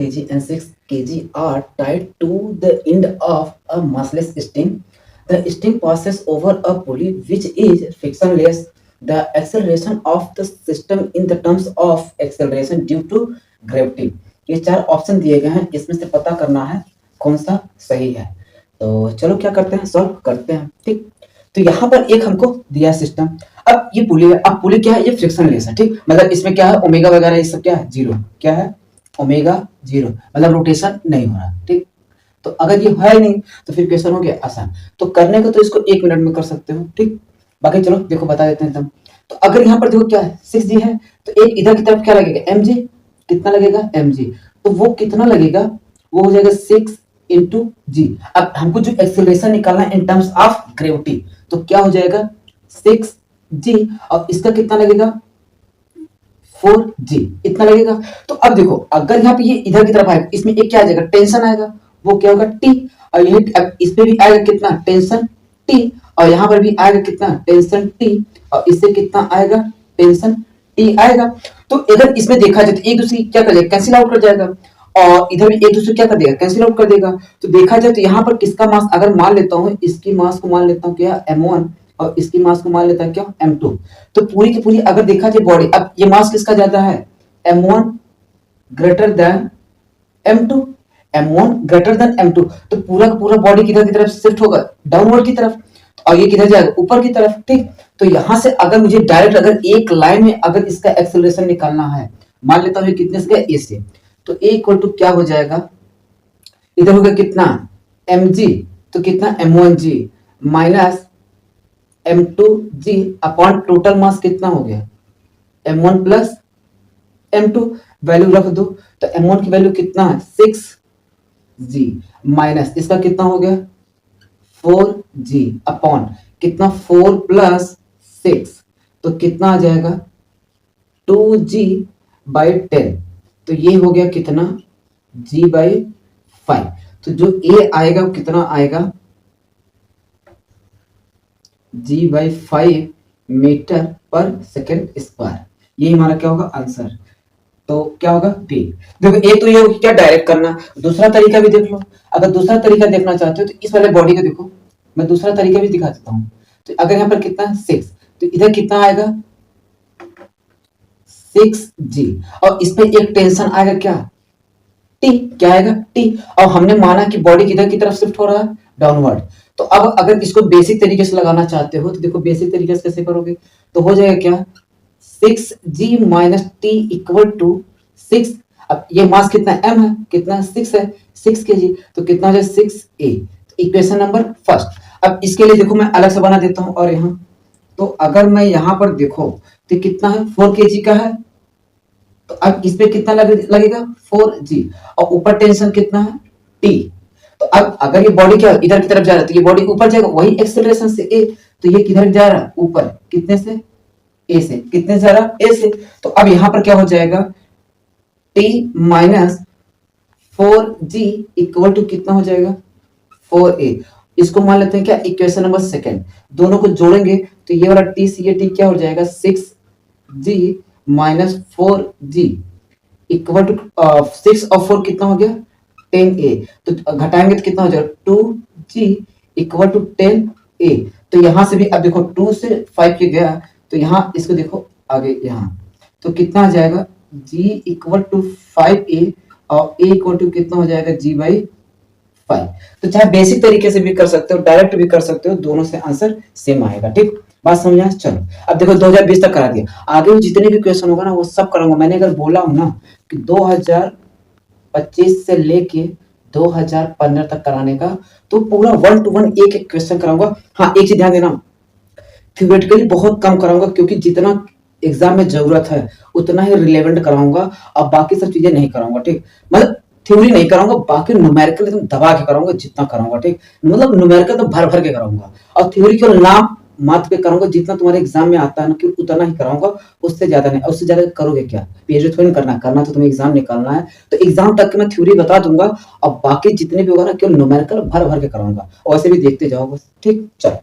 kg and 6 kg are tied to the end of a massless string. The string passes over a pulley which is frictionless. The acceleration of the system in the terms of acceleration due to gravity. ये चार option दिए गए हैं, इसमें से पता करना है कौन सा सही है। तो चलो क्या करते हैं, सॉल्व करते हैं। ठीक, तो यहाँ पर एक हमको दिया सिस्टम। अब ये पुली है, अब पुली क्या है, ये फ्रिक्शनलेस है। ठीक, मतलब इसमें क्या है, ओमेगा वगैरह ये सब क्या है, जीरो। क्या है, ओमेगा जीरो, मतलब रोटेशन नहीं हो रहा। ठीक, तो अगर ये है ही नहीं तो फिर क्वेश्चन हो गया आसान। तो करने को तो इसको 1 मिनट में कर सकते हो। ठीक, बाकी चलो देखो बता देते हैं एकदम। तो अगर यहाँ पर देखो क्या है, 6g है, तो एक इधर की तरफ क्या लगेगा, mg। कितना लगेगा, mg। तो वो कितना लगेगा, वो हो जाएगा 6 इंटू जी। अब हमको जो एक्सेलरेशन निकालना है इन टर्म्स ऑफ ग्रेविटी, तो क्या हो जाएगा 6g, और इसका कितना लगेगा 4g, इतना लगेगा। तो अब देखो अगर यहाँ पे ये इधर की तरफ आएगा, इसमें एक क्या आ जाएगा, टेंशन आएगा, वो क्या होगा t। और यही अब इस पे भी आएगा कितना, टेंशन t, और यहाँ पर भी आएगा कितना, टेंशन t, और इससे कितना आएगा, टेंशन t आएगा। तो अगर इसमें देखा जाए तो एक दूसरे क्या कर जाएगा, कैंसिल आउट कर जाएगा, और इधर भी एक दूसरे क्या कर देगा, कैंसिल आउट कर देगा। तो देखा जाए तो यहाँ पर किसका मास अगर मान लेता हूँ, इसकी मास को मान लेता हूँ क्या, m1, और इसकी मास को मान लेता है क्या, m2। तो पूरी की पूरी अगर देखा जाए बॉडी, अब ये मास किसका ज्यादा है, m1 greater than m2, m1 greater than m2। तो पूरा का पूरा बॉडी किधर की तरफ शिफ्ट होगा, डाउनवर्ड की तरफ, और ये किधर जाएगा, ऊपर की तरफ। ठीक, तो यहां से अगर मुझे डायरेक्ट अगर एक लाइन में अगर इसका एक्सेलरेशन निकालना है, मान लेता हूँ कितने से, ए से, तो ए इक्वल टू क्या हो जाएगा, इधर होगा कितना mg, तो कितना m1g minus m2g upon total mass कितना हो गया, m1 प्लस m2। वैल्यू रख दो, तो m1 की वैल्यू कितना है 6g माइनस इसका कितना हो गया 4g अपॉन कितना 4 प्लस 6, तो कितना आ जाएगा 2g बाई 10। तो ये हो गया कितना g बाई 5। तो जो a आएगा वो कितना आएगा, g बाई 5 मीटर पर सेकेंड स्क्वायर। ये हमारा क्या होगा आंसर। तो क्या होगा बी। देखो एक तो ये क्या डायरेक्ट करना, दूसरा तरीका भी देख लो। अगर दूसरा तरीका देखना चाहते हो तो इस वाले बॉडी का देखो, मैं दूसरा तरीका भी दिखा देता हूँ। तो अगर यहाँ पर कितना है 6, तो इधर कितना आएगा 6g, और इस पे एक टेंशन आएगा क्या t, क्या आएगा t, और हमने माना कि बॉडी किधर की तरफ शिफ्ट हो रहा है, डाउनवर्ड। तो अब अगर इसको बेसिक तरीके से लगाना चाहते हो तो देखो बेसिक तरीके से कैसे करोगे, तो हो जाएगा क्या 6g minus T equal to 6। अब ये मास कितना m है, कितना 6 है, 6 kg, तो कितना हो जाए 6a। तो इक्वेशन नंबर फर्स्ट। अब इसके लिए देखो मैं अलग से बना देता हूं, और यहाँ तो अगर मैं यहाँ पर देखो तो कितना है 4 kg का है, तो अब इस पे कितना लगेगा 4g, और ऊपर टेंशन कितना है t। तो अब अगर ये बॉडी क्या इधर की तरफ जा रहा है तो ये बॉडी ऊपर जाएगा, वही एक्सेलरेशन से a। तो ये किधर जा रहा है, ऊपर, कितने से a से, कितने से जा रहा a से। तो अब यहां पर क्या हो जाएगा t minus 4g equal to कितना हो जाएगा 4a। इसको मान लेते हैं क्या इक्वेशन नंबर सेकंड। दोनों को जोड़ेंगे तो ये वाला t से ये t क्या हो जाएगा 6g minus 4g equal to 6 और 4 कितना हो गया 10a। तो घटाएंगे तो कितना हो जाएगा 2g इक्वल टू 10a। तो यहां से भी अब देखो 2 से 5 के गया, तो यहाँ इसको देखो आगे यहाँ, तो कितना आ जाएगा g इक्वल टू 5a, और a इक्वल टू कितना हो जाएगा g बाई 5। तो चाहे बेसिक तरीके से भी कर सकते हो, डायरेक्ट भी कर सकते हो, दोनों से आंसर सेम आएगा। ठीक, बात समझ आए। चलो अब देखो 2020 तक करा दिया, आगे जितने भी क्वेश्चन होगा ना वो सब कराऊंगा। मैंने अगर बोला हूं ना कि 2025 से लेके 2015 तक कराने का, तो पूरा 1 to 1 एक एक क्वेश्चन कराऊंगा। हाँ एक चीज ध्यान देना, थ्योरेटिकली बहुत कम कराऊंगा, क्योंकि जितना एग्जाम में जरूरत है उतना ही रिलेवेंट कराऊंगा, और बाकी सब चीजें नहीं कराऊंगा। ठीक, मतलब थ्योरी नहीं कराऊंगा, बाकी न्यूमेरिकल एकदम दबा के कराऊंगा जितना कराऊंगा। ठीक, मतलब न्यूमेरिकल तो भर भर के कराऊंगा, और थ्योरी केवल नाम मात्र पे कराऊंगा, जितना तुम्हारे एग्जाम में आता है ना कि उतना ही कराऊंगा, उससे ज्यादा नहीं। उससे ज्यादा करोगे क्या, पीएचडी थोड़ी करना, करना तो तुम्हें एग्जाम निकालना है। तो एग्जाम तक मैं थ्योरी बता दूंगा, और बाकी जितने भी होगा ना केवल न्यूमेरिकल भर भर के कराऊंगा, और ऐसे भी देखते जाओ बस। ठीक, चलो।